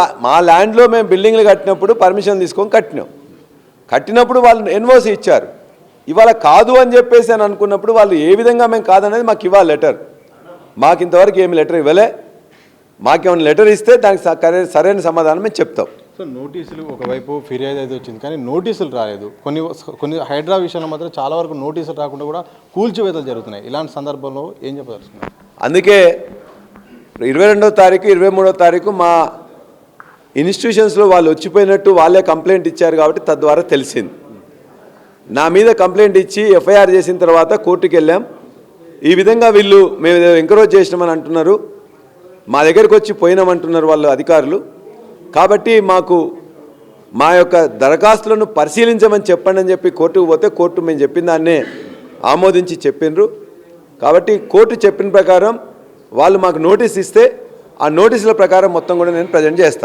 మా ల్యాండ్లో మేము బిల్డింగ్లు కట్టినప్పుడు పర్మిషన్ తీసుకొని కట్టినప్పుడు వాళ్ళు ఎన్ఓసి ఇచ్చారు. ఇవాళ కాదు అని చెప్పేసి అని అనుకున్నప్పుడు వాళ్ళు ఏ విధంగా మేము కాదనేది మాకు ఇవ్వాలి లెటర్. మాకు ఇంతవరకు ఏమి లెటర్ ఇవ్వలే. మాకేమైనా లెటర్ ఇస్తే దానికి సరైన సమాధానం మేము చెప్తాం. సో నోటీసులు ఒకవైపు ఫిర్యాదు అయితే వచ్చింది, కానీ నోటీసులు రాలేదు. కొన్ని హైడ్రా విషయంలో మాత్రం చాలా వరకు నోటీసులు రాకుండా కూడా కూల్చివేతలు జరుగుతున్నాయి. ఇలాంటి సందర్భంలో ఏం చెప్పదలుచుకున్నారు? అందుకే 22వ తారీఖు 23వ తారీఖు మా ఇన్స్టిట్యూషన్స్లో వాళ్ళు వచ్చిపోయినట్టు వాళ్ళే కంప్లైంట్ ఇచ్చారు కాబట్టి తద్వారా తెలిసింది. నా మీద కంప్లైంట్ ఇచ్చి ఎఫ్ఐఆర్ చేసిన తర్వాత కోర్టుకి వెళ్ళాం. ఈ విధంగా వీళ్ళు మేము ఎంకరేజ్ చేసినామని అంటున్నారు, మా దగ్గరికి వచ్చి పోయినామంటున్నారు వాళ్ళు అధికారులు. కాబట్టి మాకు మా యొక్క దరఖాస్తులను పరిశీలించమని చెప్పండి అని చెప్పి కోర్టుకు పోతే కోర్టు మేము చెప్పిన దాన్నే ఆమోదించి చెప్పిండ్రు. కాబట్టి కోర్టు చెప్పిన ప్రకారం వాళ్ళు మాకు నోటీస్ ఇస్తే ఆ నోటీసుల ప్రకారం మొత్తం కూడా నేను ప్రజెంట్ చేస్తాను.